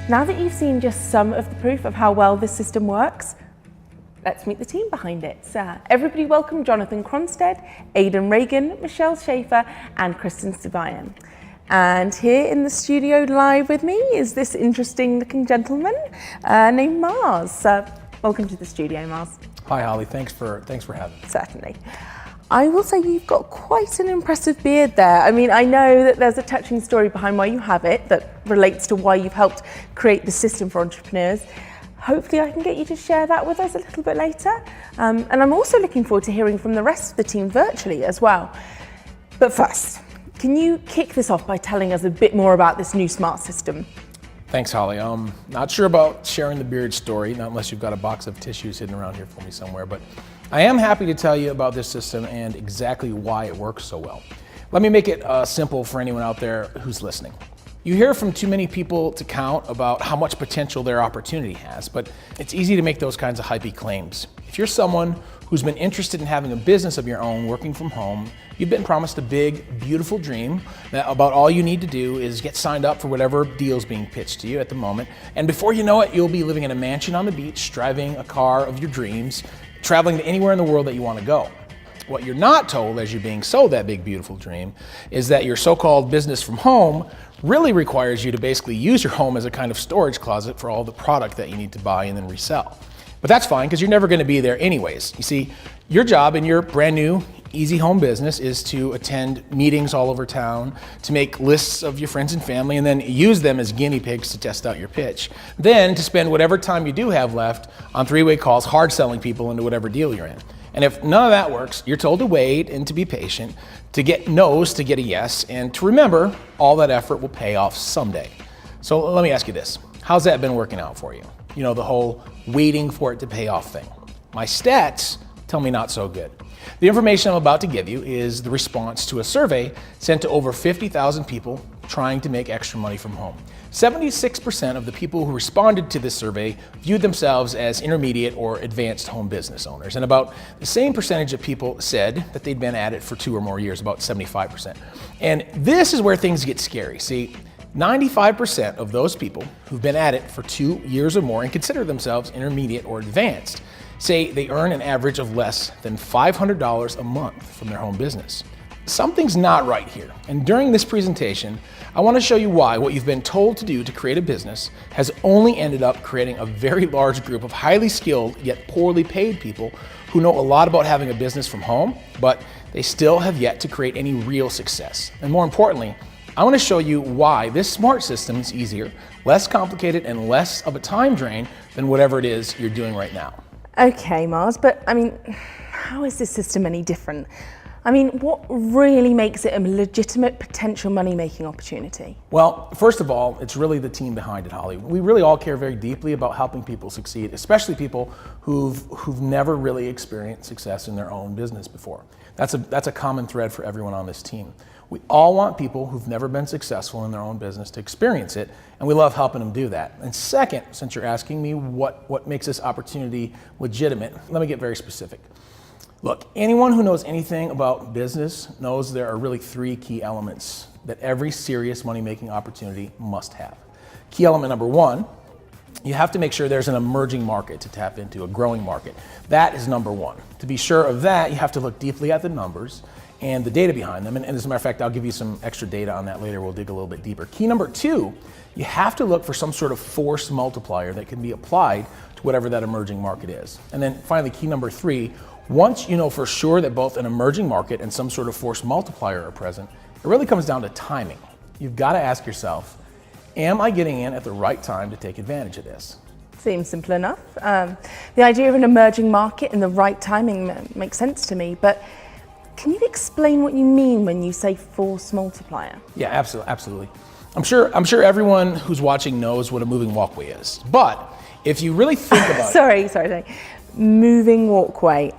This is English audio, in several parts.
Now that you've seen just some of the proof of how well this system works, let's meet the team behind it. Everybody welcome Jonathan Cronstead, Aidan Reagan, Michelle Schaefer, and Kristen Sabayan. And here in the studio live with me is this interesting looking gentleman named Mars. Welcome to the studio, Mars. Hi, Holly. Thanks for having me. Certainly. I will say you've got quite an impressive beard there. I mean, I know that there's a touching story behind why you have it that relates to why you've helped create the system for entrepreneurs. Hopefully I can get you to share that with us a little bit later. And I'm also looking forward to hearing from the rest of the team virtually as well. But first, can you kick this off by telling us a bit more about this new smart system? Thanks, Holly. Not sure about sharing the beard story, not unless you've got a box of tissues hidden around here for me somewhere, but I am happy to tell you about this system and exactly why it works so well. Let me make it simple for anyone out there who's listening. You hear from too many people to count about how much potential their opportunity has, but it's easy to make those kinds of hypey claims. If you're someone who's been interested in having a business of your own working from home, you've been promised a big, beautiful dream that about all you need to do is get signed up for whatever deal's being pitched to you at the moment. And before you know it, you'll be living in a mansion on the beach, driving a car of your dreams, traveling to anywhere in the world that you want to go. What you're not told as you're being sold that big, beautiful dream is that your so-called business from home really requires you to basically use your home as a kind of storage closet for all the product that you need to buy and then resell. But that's fine because you're never going to be there anyways. You see, your job in your brand new easy home business is to attend meetings all over town, to make lists of your friends and family, and then use them as guinea pigs to test out your pitch. Then to spend whatever time you do have left on three-way calls, hard selling people into whatever deal you're in. And if none of that works, you're told to wait and to be patient, to get no's to get a yes, and to remember all that effort will pay off someday. So let me ask you this. How's that been working out for you? You know, the whole waiting for it to pay off thing. My stats tell me not so good. The information I'm about to give you is the response to a survey sent to over 50,000 people trying to make extra money from home. 76% of the people who responded to this survey viewed themselves as intermediate or advanced home business owners. And about the same percentage of people said that they'd been at it for 2 or more years, about 75%. And this is where things get scary. See, 95% of those people who've been at it for 2 years or more and consider themselves intermediate or advanced say they earn an average of less than $500 a month from their home business. Something's not right here. And during this presentation, I want to show you why what you've been told to do to create a business has only ended up creating a very large group of highly skilled yet poorly paid people who know a lot about having a business from home, but they still have yet to create any real success. And more importantly, I want to show you why this smart system is easier, less complicated, and less of a time drain than whatever it is you're doing right now. Okay, Mars, but I mean, how is this system any different? I mean, what really makes it a legitimate potential money-making opportunity? Well, first of all, it's really the team behind it, Holly. We really all care very deeply about helping people succeed, especially people who've never really experienced success in their own business before. That's a common thread for everyone on this team. We all want people who've never been successful in their own business to experience it, and we love helping them do that. And second, since you're asking me what makes this opportunity legitimate, let me get very specific. Look, anyone who knows anything about business knows there are really 3 key elements that every serious money-making opportunity must have. Key element number 1, you have to make sure there's an emerging market to tap into, a growing market. That is number 1. To be sure of that, you have to look deeply at the numbers and the data behind them. And as a matter of fact, I'll give you some extra data on that later. We'll dig a little bit deeper. Key number 2, you have to look for some sort of force multiplier that can be applied to whatever that emerging market is. And then finally, key number 3, once you know for sure that both an emerging market and some sort of force multiplier are present, it really comes down to timing. You've got to ask yourself, am I getting in at the right time to take advantage of this? Seems simple enough. The idea of an emerging market and the right timing makes sense to me, but can you explain what you mean when you say force multiplier? Yeah, absolutely. I'm sure everyone who's watching knows what a moving walkway is, but if you really think about Sorry. Moving walkway.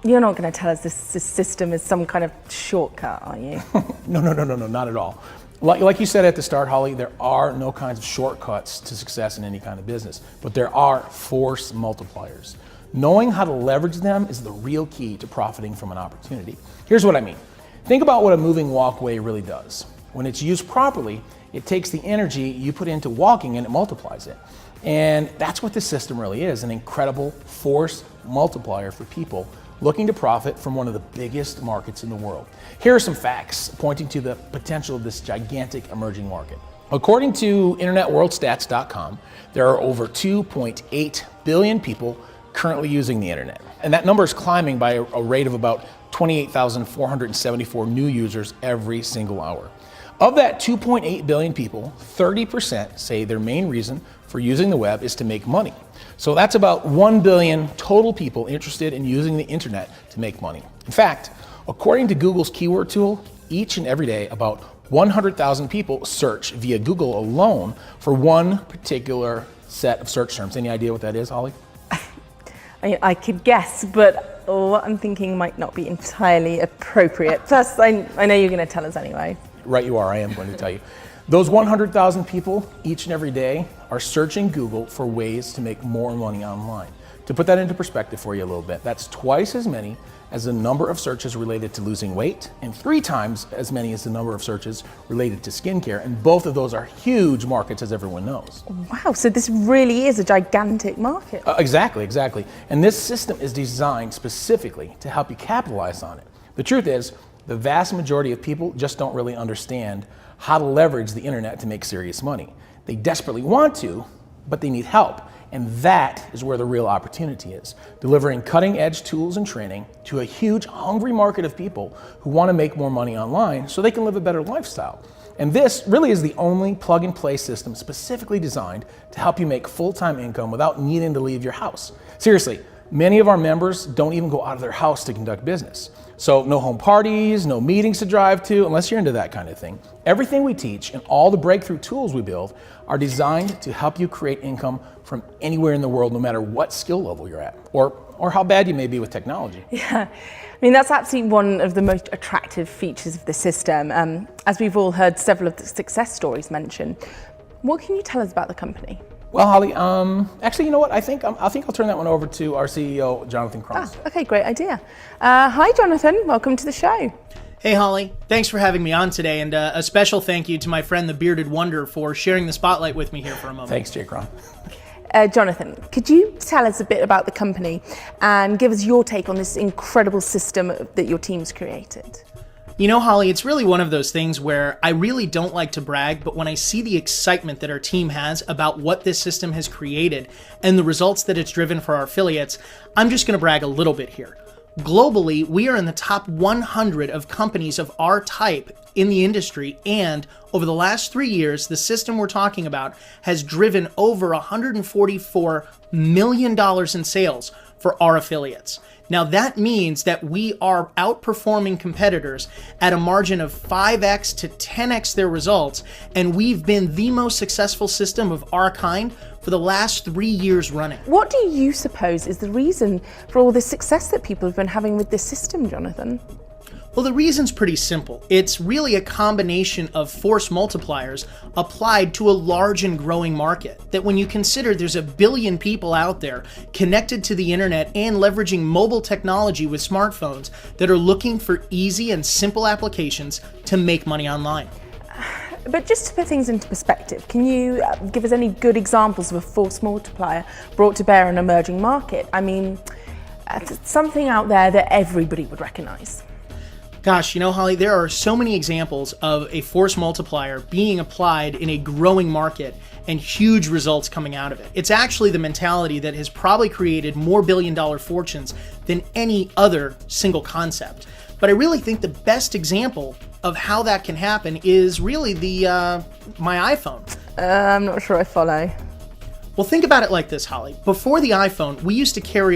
You're not going to tell us this system is some kind of shortcut, are you? No, not at all. Like you said at the start, Holly, there are no kinds of shortcuts to success in any kind of business, but there are force multipliers. Knowing how to leverage them is the real key to profiting from an opportunity. Here's what I mean. Think about what a moving walkway really does. When it's used properly, it takes the energy you put into walking and it multiplies it. And that's what this system really is, an incredible force multiplier for people looking to profit from one of the biggest markets in the world. Here are some facts pointing to the potential of this gigantic emerging market. According to InternetWorldStats.com, there are over 2.8 billion people currently using the internet. And that number is climbing by a rate of about 28,474 new users every single hour. Of that 2.8 billion people, 30% say their main reason for using the web is to make money. So that's about 1 billion total people interested in using the internet to make money. In fact, according to Google's keyword tool, each and every day about 100,000 people search via Google alone for one particular set of search terms. Any idea what that is, Holly? I could guess, but what I'm thinking might not be entirely appropriate. Plus, I know you're going to tell us anyway. Right you are, I am going to tell you. Those 100,000 people each and every day are searching Google for ways to make more money online. To put that into perspective for you a little bit, that's twice as many as the number of searches related to losing weight and 3 times as many as the number of searches related to skincare. And both of those are huge markets, as everyone knows. Wow, so this really is a gigantic market. Exactly. And this system is designed specifically to help you capitalize on it. The truth is, the vast majority of people just don't really understand how to leverage the internet to make serious money. They desperately want to, but they need help. And that is where the real opportunity is, delivering cutting-edge tools and training to a huge, hungry market of people who want to make more money online so they can live a better lifestyle. And this really is the only plug-and-play system specifically designed to help you make full-time income without needing to leave your house. Seriously, many of our members don't even go out of their house to conduct business. So no home parties, no meetings to drive to, unless you're into that kind of thing. Everything we teach and all the breakthrough tools we build are designed to help you create income from anywhere in the world, no matter what skill level you're at, or how bad you may be with technology. Yeah, I mean, that's absolutely one of the most attractive features of the system. As we've all heard several of the success stories mentioned. What can you tell us about the company? Well, Holly, actually, you know what? I think I'll turn that one over to our CEO, Jonathan Kronz. Okay, great idea. Hi, Jonathan. Welcome to the show. Hey, Holly. Thanks for having me on today, and a special thank you to my friend, the Bearded Wonder, for sharing the spotlight with me here for a moment. Thanks, Jake Ron. Jonathan, could you tell us a bit about the company and give us your take on this incredible system that your team's created? You know, Holly, it's really one of those things where I really don't like to brag, but when I see the excitement that our team has about what this system has created and the results that it's driven for our affiliates, I'm just going to brag a little bit here. Globally, we are in the top 100 of companies of our type in the industry, and over the last 3 years, the system we're talking about has driven over $144 million in sales for our affiliates. Now that means that we are outperforming competitors at a margin of 5x to 10x their results, and we've been the most successful system of our kind for the last 3 years running. What do you suppose is the reason for all the success that people have been having with this system, Jonathan? Well, the reason's pretty simple. It's really a combination of force multipliers applied to a large and growing market. That when you consider there's 1 billion people out there connected to the internet and leveraging mobile technology with smartphones that are looking for easy and simple applications to make money online. But just to put things into perspective, can you give us any good examples of a force multiplier brought to bear in an emerging market? I mean, something out there that everybody would recognize. Gosh, you know, Holly, there are so many examples of a force multiplier being applied in a growing market and huge results coming out of it. It's actually the mentality that has probably created more billion-dollar fortunes than any other single concept. But I really think the best example of how that can happen is really my iPhone. I'm not sure I follow. Well, think about it like this, Holly. Before the iPhone, we used to carry